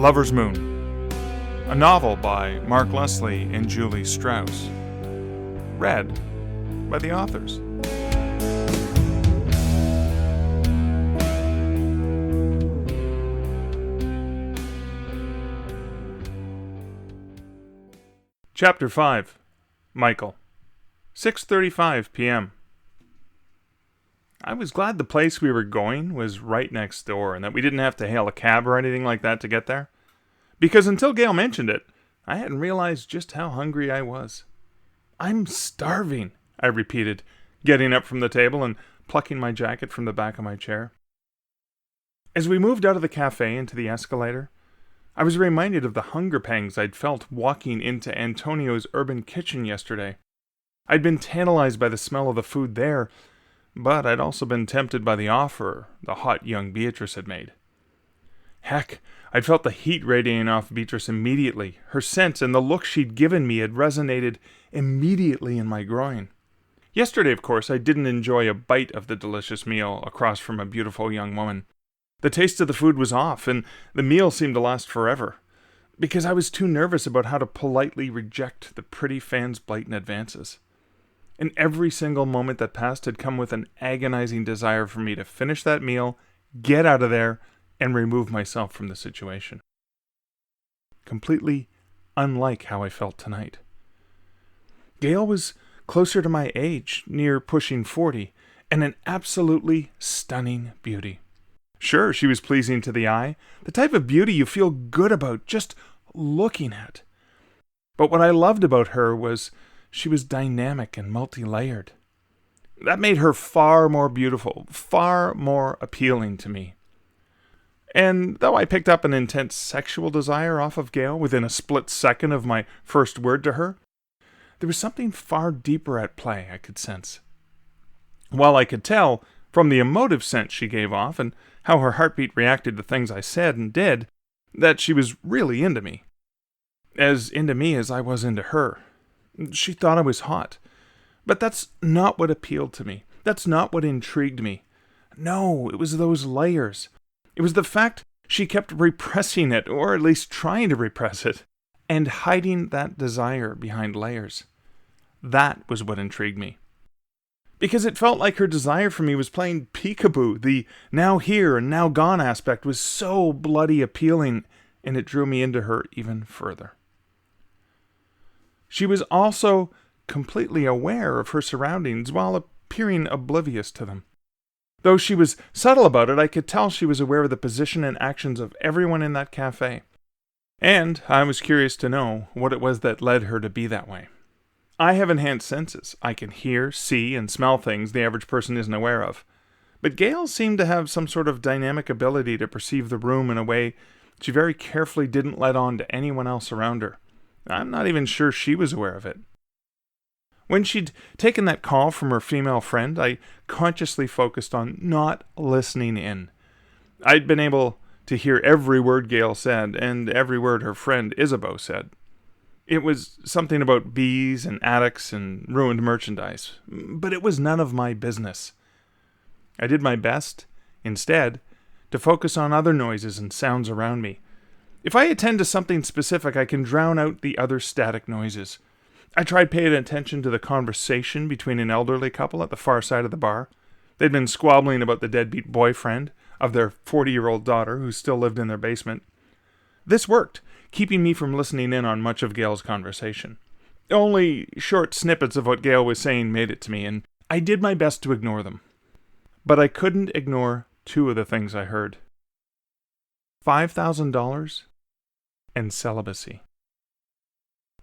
Lover's Moon, a novel by Mark Leslie and Julie Strauss, read by the authors. Chapter 5. Michael. 6:35 p.m. I was glad the place we were going was right next door and that we didn't have to hail a cab or anything like that to get there. Because until Gail mentioned it, I hadn't realized just how hungry I was. "I'm starving," I repeated, getting up from the table and plucking my jacket from the back of my chair. As we moved out of the cafe into the escalator, I was reminded of the hunger pangs I'd felt walking into Antonio's urban kitchen yesterday. I'd been tantalized by the smell of the food there, but I'd also been tempted by the offer the hot young Beatrice had made. Heck, I'd felt the heat radiating off Beatrice immediately. Her scent and the look she'd given me had resonated immediately in my groin. Yesterday, of course, I didn't enjoy a bite of the delicious meal across from a beautiful young woman. The taste of the food was off, and the meal seemed to last forever, because I was too nervous about how to politely reject the pretty fan's blatant advances. And every single moment that passed had come with an agonizing desire for me to finish that meal, get out of there, and remove myself from the situation. Completely unlike how I felt tonight. Gail was closer to my age, near pushing 40, and an absolutely stunning beauty. Sure, she was pleasing to the eye, the type of beauty you feel good about just looking at. But what I loved about her was she was dynamic and multi-layered. That made her far more beautiful, far more appealing to me. And though I picked up an intense sexual desire off of Gail within a split second of my first word to her, there was something far deeper at play I could sense. While I could tell, from the emotive sense she gave off and how her heartbeat reacted to things I said and did, that she was really into me. As into me as I was into her. She thought I was hot. But that's not what appealed to me. That's not what intrigued me. No, it was those layers. It was the fact she kept repressing it, or at least trying to repress it, and hiding that desire behind layers. That was what intrigued me. Because it felt like her desire for me was playing peekaboo. The now here and now gone aspect was so bloody appealing, and it drew me into her even further. She was also completely aware of her surroundings while appearing oblivious to them. Though she was subtle about it, I could tell she was aware of the position and actions of everyone in that cafe. And I was curious to know what it was that led her to be that way. I have enhanced senses. I can hear, see, and smell things the average person isn't aware of. But Gail seemed to have some sort of dynamic ability to perceive the room in a way she very carefully didn't let on to anyone else around her. I'm not even sure she was aware of it. When she'd taken that call from her female friend, I consciously focused on not listening in. I'd been able to hear every word Gail said, and every word her friend Isabeau said. It was something about bees and attics and ruined merchandise, but it was none of my business. I did my best, instead, to focus on other noises and sounds around me. If I attend to something specific, I can drown out the other static noises. I tried paying attention to the conversation between an elderly couple at the far side of the bar. They'd been squabbling about the deadbeat boyfriend of their 40-year-old daughter who still lived in their basement. This worked, keeping me from listening in on much of Gail's conversation. Only short snippets of what Gail was saying made it to me, and I did my best to ignore them. But I couldn't ignore two of the things I heard. $5,000 and celibacy.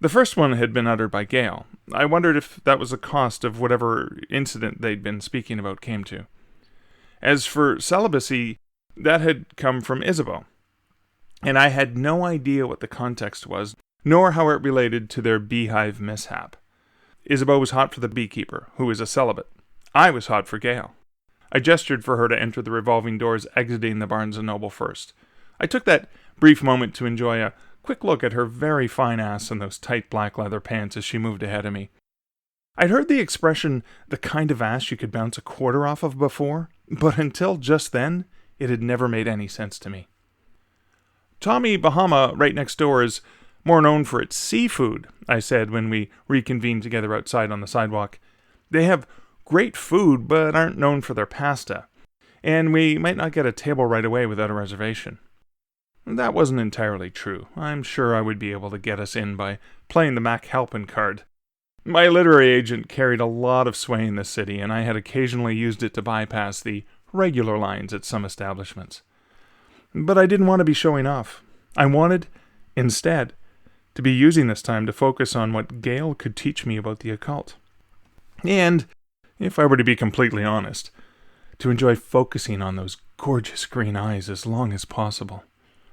The first one had been uttered by Gail. I wondered if that was the cost of whatever incident they'd been speaking about came to. As for celibacy, that had come from Isabeau, and I had no idea what the context was, nor how it related to their beehive mishap. Isabeau was hot for the beekeeper, who was a celibate. I was hot for Gail. I gestured for her to enter the revolving doors exiting the Barnes & Noble first. I took that brief moment to enjoy a quick look at her very fine ass and those tight black leather pants as she moved ahead of me. I'd heard the expression, the kind of ass you could bounce a quarter off of before, but until just then, it had never made any sense to me. Tommy Bahama, right next door, is more known for its seafood, I said when we reconvened together outside on the sidewalk. They have great food, but aren't known for their pasta, and we might not get a table right away without a reservation. That wasn't entirely true. I'm sure I would be able to get us in by playing the Mac Halpin card. My literary agent carried a lot of sway in this city, and I had occasionally used it to bypass the regular lines at some establishments. But I didn't want to be showing off. I wanted, instead, to be using this time to focus on what Gail could teach me about the occult. And, if I were to be completely honest, to enjoy focusing on those gorgeous green eyes as long as possible.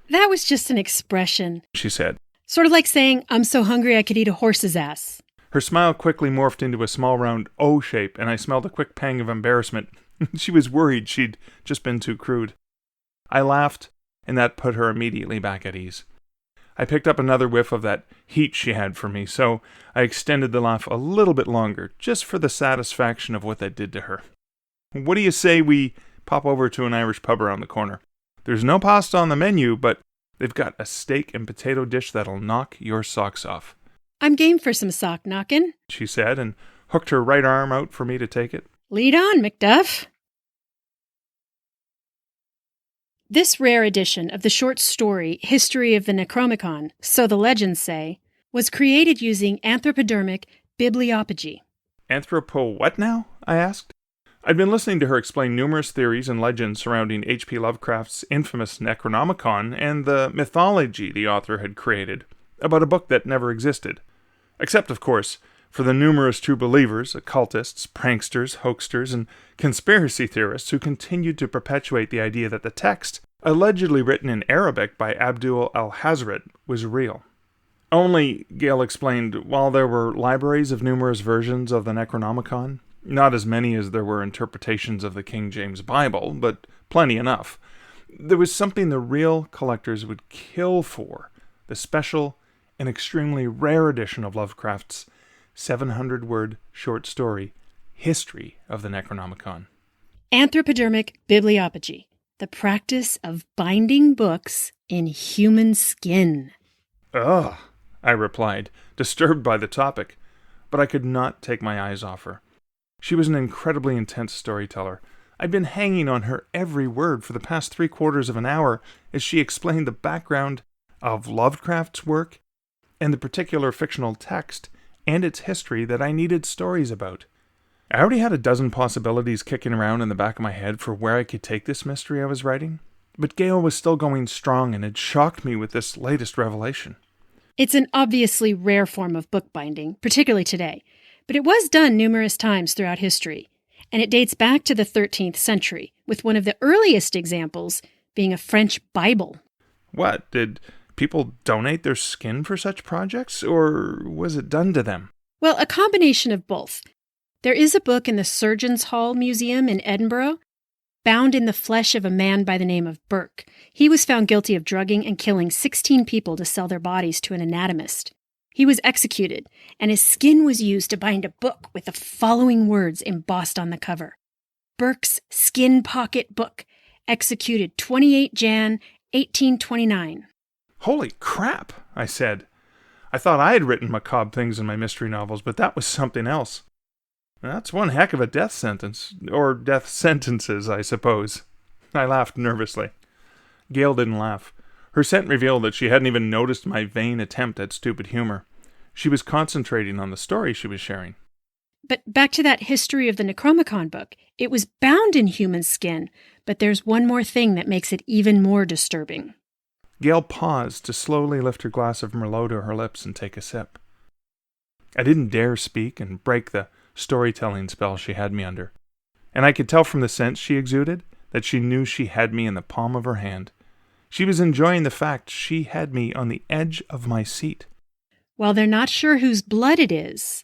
That was just an expression, she said. Sort of like saying, I'm so hungry I could eat a horse's ass. Her smile quickly morphed into a small round O shape, and I smelled a quick pang of embarrassment. She was worried she'd just been too crude. I laughed, and that put her immediately back at ease. I picked up another whiff of that heat she had for me, so I extended the laugh a little bit longer, just for the satisfaction of what that did to her. What do you say we pop over to an Irish pub around the corner? There's no pasta on the menu, but they've got a steak and potato dish that'll knock your socks off. I'm game for some sock knocking, she said, and hooked her right arm out for me to take it. Lead on, Macduff. This rare edition of the short story History of the Necronomicon, so the legends say, was created using anthropodermic bibliopagy. Anthropo what now? I asked. I'd been listening to her explain numerous theories and legends surrounding H.P. Lovecraft's infamous Necronomicon and the mythology the author had created about a book that never existed. Except, of course, for the numerous true believers, occultists, pranksters, hoaxsters, and conspiracy theorists who continued to perpetuate the idea that the text, allegedly written in Arabic by Abdul al-Hazred, was real. Only, Gail explained, while there were libraries of numerous versions of the Necronomicon, not as many as there were interpretations of the King James Bible, but plenty enough, there was something the real collectors would kill for, the special and extremely rare edition of Lovecraft's 700-word short story, History of the Necronomicon. Anthropodermic bibliopagy, the practice of binding books in human skin. Ugh, I replied, disturbed by the topic, but I could not take my eyes off her. She was an incredibly intense storyteller. I'd been hanging on her every word for the past 3/4 of an hour as she explained the background of Lovecraft's work and the particular fictional text and its history that I needed stories about. I already had a dozen possibilities kicking around in the back of my head for where I could take this mystery I was writing, but Gail was still going strong and had shocked me with this latest revelation. It's an obviously rare form of bookbinding, particularly today, but it was done numerous times throughout history, and it dates back to the 13th century, with one of the earliest examples being a French Bible. What, did people donate their skin for such projects, or was it done to them? Well, a combination of both. There is a book in the Surgeons' Hall Museum in Edinburgh, bound in the flesh of a man by the name of Burke. He was found guilty of drugging and killing 16 people to sell their bodies to an anatomist. He was executed, and his skin was used to bind a book with the following words embossed on the cover. Burke's Skin Pocket Book, executed 28 Jan, 1829. Holy crap, I said. I thought I had written macabre things in my mystery novels, but that was something else. That's one heck of a death sentence. Or death sentences, I suppose. I laughed nervously. Gail didn't laugh. Her scent revealed that she hadn't even noticed my vain attempt at stupid humor. She was concentrating on the story she was sharing. But back to that History of the Necronomicon book. It was bound in human skin, but there's one more thing that makes it even more disturbing. Gail paused to slowly lift her glass of Merlot to her lips and take a sip. I didn't dare speak and break the storytelling spell she had me under, and I could tell from the sense she exuded that she knew she had me in the palm of her hand. She was enjoying the fact she had me on the edge of my seat. While they're not sure whose blood it is,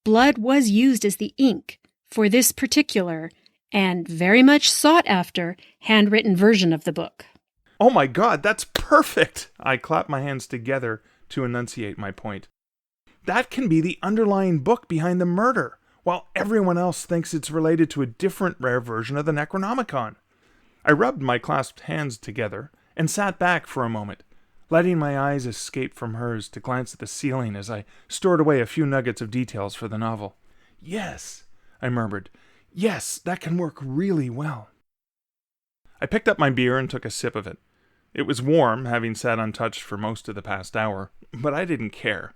blood was used as the ink for this particular and very much sought after handwritten version of the book. Oh my God, that's perfect! I clapped my hands together to enunciate my point. That can be the underlying book behind the murder, while everyone else thinks it's related to a different rare version of the Necronomicon. I rubbed my clasped hands together and sat back for a moment, letting my eyes escape from hers to glance at the ceiling as I stored away a few nuggets of details for the novel. Yes, I murmured. Yes, that can work really well. I picked up my beer and took a sip of it. It was warm, having sat untouched for most of the past hour, but I didn't care.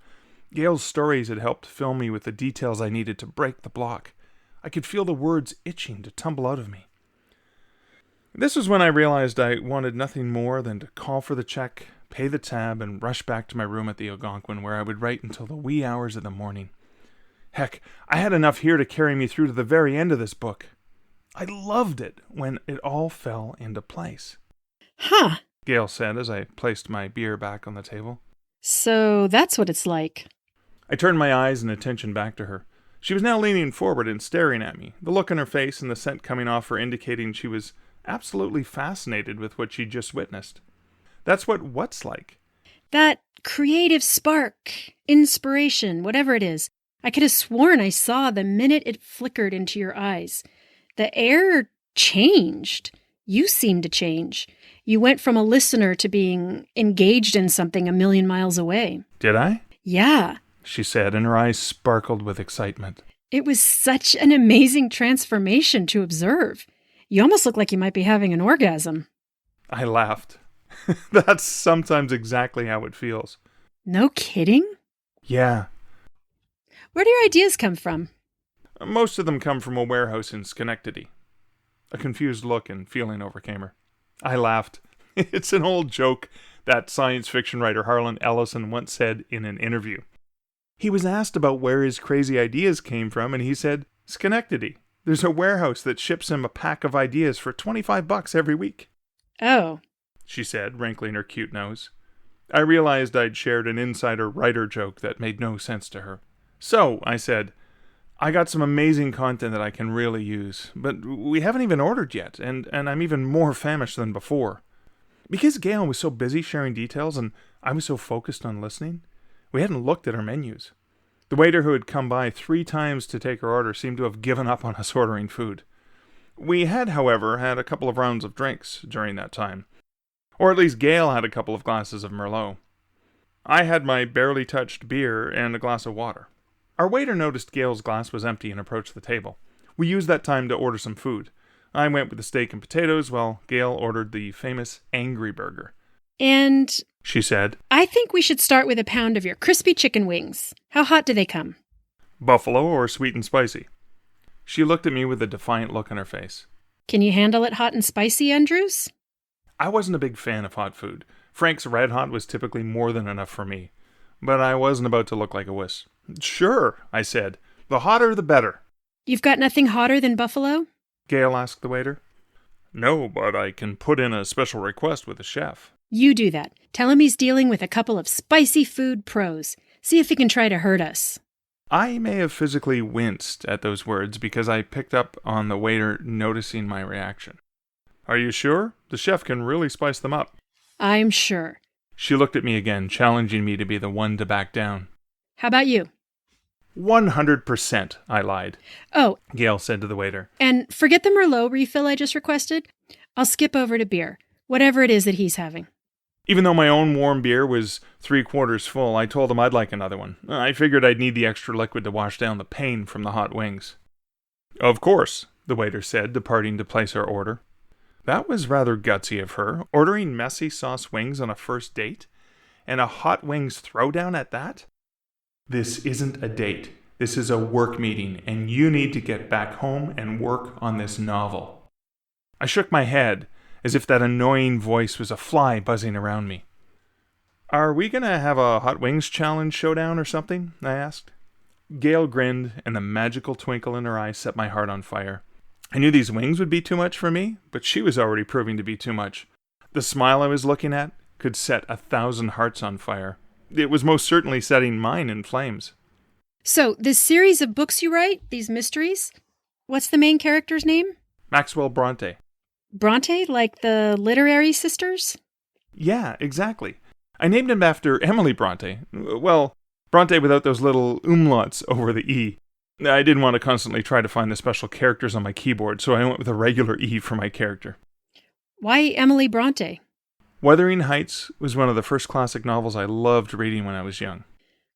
Gail's stories had helped fill me with the details I needed to break the block. I could feel the words itching to tumble out of me. This was when I realized I wanted nothing more than to call for the check, pay the tab, and rush back to my room at the Algonquin, where I would write until the wee hours of the morning. Heck, I had enough here to carry me through to the very end of this book. I loved it when it all fell into place. Huh, Gail said as I placed my beer back on the table. So that's what it's like. I turned my eyes and attention back to her. She was now leaning forward and staring at me, the look on her face and the scent coming off her indicating she was absolutely fascinated with what she'd just witnessed. That's what what's like. That creative spark, inspiration, whatever it is. I could have sworn I saw the minute it flickered into your eyes. The air changed. You seemed to change. You went from a listener to being engaged in something a million miles away. Did I? Yeah, She said, and her eyes sparkled with excitement. it was such an amazing transformation to observe. You almost look like you might be having an orgasm. I laughed. That's sometimes exactly how it feels. No kidding? Yeah. Where do your ideas come from? Most of them come from a warehouse in Schenectady. A confused look and feeling overcame her. I laughed. It's an old joke that science fiction writer Harlan Ellison once said in an interview. He was asked about where his crazy ideas came from, and he said, Schenectady. There's a warehouse that ships him a pack of ideas for $25 every week. Oh. She said, wrinkling her cute nose. I realized I'd shared an insider writer joke that made no sense to her. So, I said, I got some amazing content that I can really use, but we haven't even ordered yet, and I'm even more famished than before. Because Gail was so busy sharing details and I was so focused on listening, we hadn't looked at our menus. The waiter who had come by 3 times to take our order seemed to have given up on us ordering food. We had, however, had a couple of rounds of drinks during that time. Or at least Gail had a couple of glasses of Merlot. I had my barely touched beer and a glass of water. Our waiter noticed Gail's glass was empty and approached the table. We used that time to order some food. I went with the steak and potatoes, while Gail ordered the famous Angry Burger. And She said, I think we should start with a pound of your crispy chicken wings. How hot do they come? Buffalo or sweet and spicy? She looked at me with a defiant look on her face. Can you handle it hot and spicy, Andrews? I wasn't a big fan of hot food. Frank's Red Hot was typically more than enough for me. But I wasn't about to look like a wuss. Sure, I said. The hotter the better. You've got nothing hotter than buffalo? Gail asked the waiter. No, but I can put in a special request with the chef. You do that. Tell him he's dealing with a couple of spicy food pros. See if he can try to hurt us. I may have physically winced at those words because I picked up on the waiter noticing my reaction. Are you sure? The chef can really spice them up. I'm sure. She looked at me again, challenging me to be the one to back down. How about you? 100%, I lied. Oh, Gail said to the waiter. and forget the Merlot refill I just requested. I'll skip over to beer, whatever it is that he's having. Even though my own warm beer was 3/4 full, I told him I'd like another one. I figured I'd need the extra liquid to wash down the pain from the hot wings. Of course, the waiter said, departing to place our order. That was rather gutsy of her, ordering messy sauce wings on a first date, and a hot wings throwdown at that. This isn't a date. This is a work meeting, and you need to get back home and work on this novel. I shook my head, as if that annoying voice was a fly buzzing around me. Are we going to have a hot wings challenge showdown or something? I asked. Gail grinned, and the magical twinkle in her eye set my heart on fire. I knew these wings would be too much for me, but she was already proving to be too much. The smile I was looking at could set 1,000 hearts on fire. It was most certainly setting mine in flames. So, this series of books you write, these mysteries, what's the main character's name? Maxwell Bronte. Bronte, like the literary sisters? Yeah, exactly. I named him after Emily Bronte. Well, Bronte without those little umlauts over the E. I didn't want to constantly try to find the special characters on my keyboard, so I went with a regular E for my character. Why Emily Bronte? Wuthering Heights was one of the first classic novels I loved reading when I was young.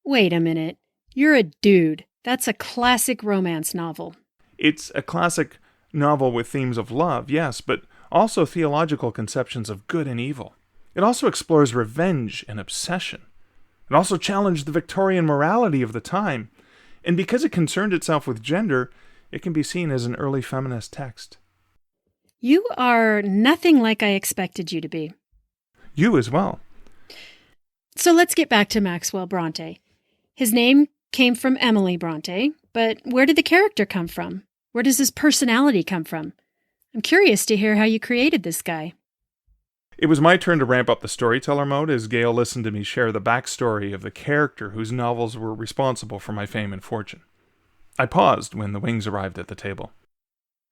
Wait a minute. You're a dude. That's a classic romance novel. It's a classic novel with themes of love, yes, but also theological conceptions of good and evil. It also explores revenge and obsession. It also challenged the Victorian morality of the time, and because it concerned itself with gender, it can be seen as an early feminist text. You are nothing like I expected you to be. You as well. So let's get back to Maxwell Bronte. His name came from Emily Bronte, but where did the character come from? Where does his personality come from? I'm curious to hear how you created this guy. It was my turn to ramp up the storyteller mode as Gail listened to me share the backstory of the character whose novels were responsible for my fame and fortune. I paused when the wings arrived at the table.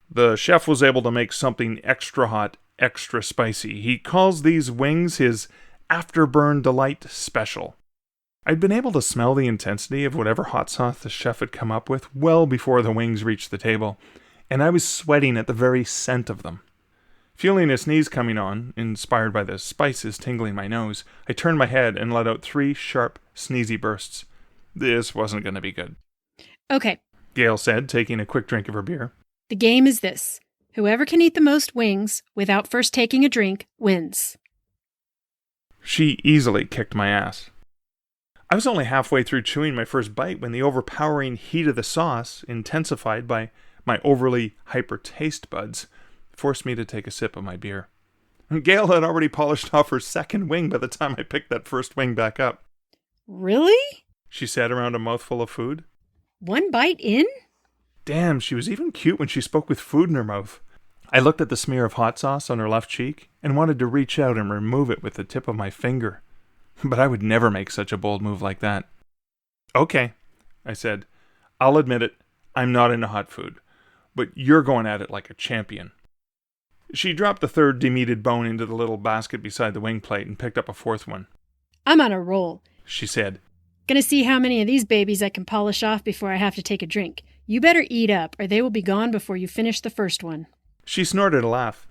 The chef was able to make something extra hot, extra spicy. He calls these wings his Afterburn Delight Special. I'd been able to smell the intensity of whatever hot sauce the chef had come up with well before the wings reached the table, and I was sweating at the very scent of them. Feeling a sneeze coming on, inspired by the spices tingling my nose, I turned my head and let out 3 sharp, sneezy bursts. This wasn't going to be good. Okay. Gail said, taking a quick drink of her beer. The game is this. Whoever can eat the most wings without first taking a drink wins. She easily kicked my ass. I was only halfway through chewing my first bite when the overpowering heat of the sauce, intensified by my overly hyper taste buds, forced me to take a sip of my beer. Gail had already polished off her second wing by the time I picked that first wing back up. Really? She said around a mouthful of food. 1 bite in? Damn, she was even cute when she spoke with food in her mouth. I looked at the smear of hot sauce on her left cheek and wanted to reach out and remove it with the tip of my finger. But I would never make such a bold move like that. Okay, I said. I'll admit it, I'm not into hot food, but you're going at it like a champion. She dropped the third demeated bone into the little basket beside the wing plate and picked up a 4th one. I'm on a roll, she said. Gonna see how many of these babies I can polish off before I have to take a drink. You better eat up, or they will be gone before you finish the first one. She snorted a laugh.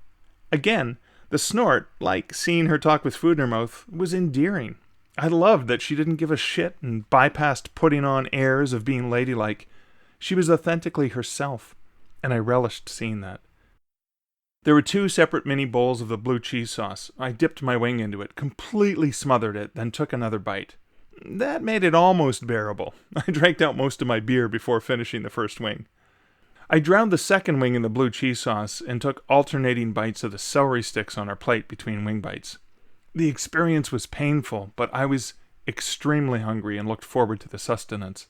Again, the snort, like seeing her talk with food in her mouth, was endearing. I loved that she didn't give a shit and bypassed putting on airs of being ladylike. She was authentically herself, and I relished seeing that. There were 2 separate mini bowls of the blue cheese sauce. I dipped my wing into it, completely smothered it, then took another bite. That made it almost bearable. I drank out most of my beer before finishing the first wing. I drowned the second wing in the blue cheese sauce and took alternating bites of the celery sticks on our plate between wing bites. The experience was painful, but I was extremely hungry and looked forward to the sustenance.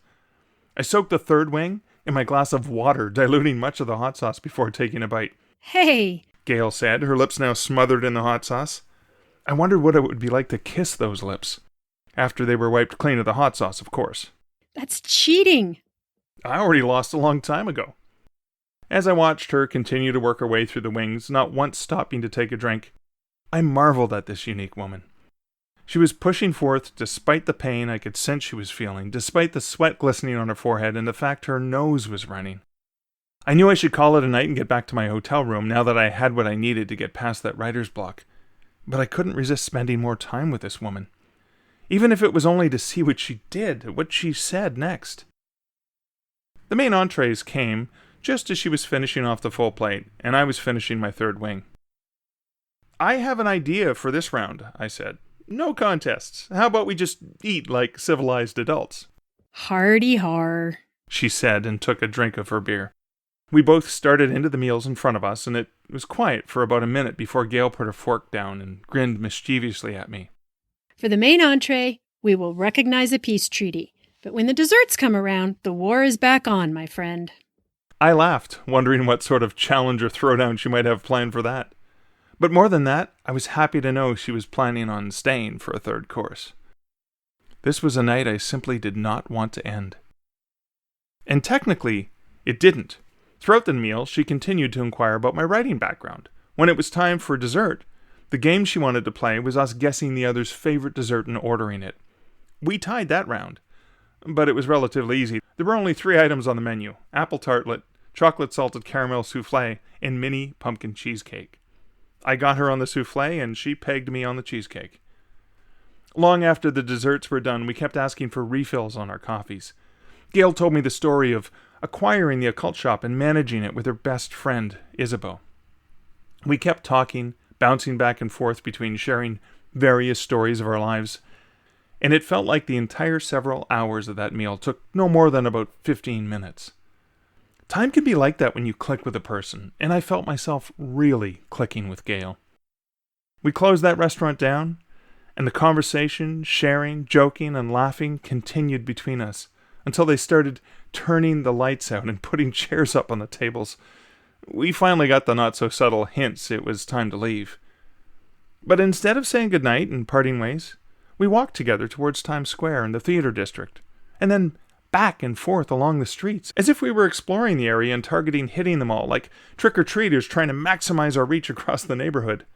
I soaked the third wing in my glass of water, diluting much of the hot sauce before taking a bite. Hey, Gail said, her lips now smothered in the hot sauce. I wondered what it would be like to kiss those lips. After they were wiped clean of the hot sauce, of course. that's cheating. I already lost a long time ago. As I watched her continue to work her way through the wings, not once stopping to take a drink, I marveled at this unique woman. She was pushing forth despite the pain I could sense she was feeling, despite the sweat glistening on her forehead and the fact her nose was running. I knew I should call it a night and get back to my hotel room now that I had what I needed to get past that writer's block. But I couldn't resist spending more time with this woman. Even if it was only to see what she did, what she said next. The main entrees came just as she was finishing off the full plate, and I was finishing my third wing. I have an idea for this round, I said. No contests. How about we just eat like civilized adults? Hardy har, she said and took a drink of her beer. We both started into the meals in front of us, and it was quiet for about a minute before Gail put her fork down and grinned mischievously at me. For the main entree, we will recognize a peace treaty. But when the desserts come around, the war is back on, my friend. I laughed, wondering what sort of challenge or throwdown she might have planned for that. But more than that, I was happy to know she was planning on staying for a third course. This was a night I simply did not want to end. And technically, it didn't. Throughout the meal, she continued to inquire about my writing background. When it was time for dessert, the game she wanted to play was us guessing the other's favorite dessert and ordering it. We tied that round, but it was relatively easy. There were only 3 items on the menu: apple tartlet, chocolate salted caramel souffle, and mini pumpkin cheesecake. I got her on the souffle, and she pegged me on the cheesecake. Long after the desserts were done, we kept asking for refills on our coffees. Gail told me the story of acquiring the occult shop and managing it with her best friend, Isabeau. We kept talking, bouncing back and forth between sharing various stories of our lives, and it felt like the entire several hours of that meal took no more than about 15 minutes. Time can be like that when you click with a person, and I felt myself really clicking with Gail. We closed that restaurant down, and the conversation, sharing, joking, and laughing continued between us until they started turning the lights out and putting chairs up on the tables. We finally got the not-so-subtle hints it was time to leave. But instead of saying goodnight and parting ways, we walked together towards Times Square and the theater district, and then back and forth along the streets, as if we were exploring the area and targeting hitting them all, like trick-or-treaters trying to maximize our reach across the neighborhood.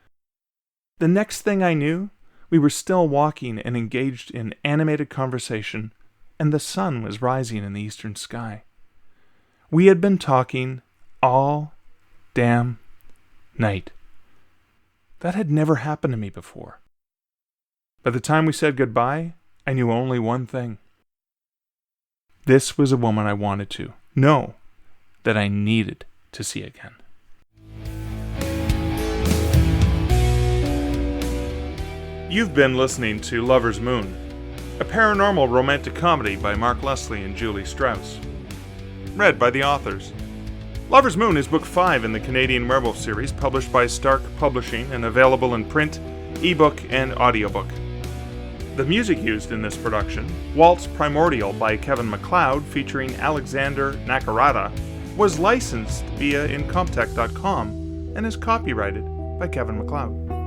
The next thing I knew, we were still walking and engaged in animated conversation, and the sun was rising in the eastern sky. We had been talking all damn night. That had never happened to me before. By the time we said goodbye, I knew only one thing. This was a woman I wanted to, no, that I needed to see again. You've been listening to Lover's Moon, a paranormal romantic comedy by Mark Leslie and Julie Strauss. Read by the authors. Lover's Moon is book 5 in the Canadian Werewolf Series, published by Stark Publishing and available in print, ebook, and audiobook. The music used in this production, Waltz Primordial by Kevin MacLeod featuring Alexander Nakarada, was licensed via Incomptech.com and is copyrighted by Kevin MacLeod.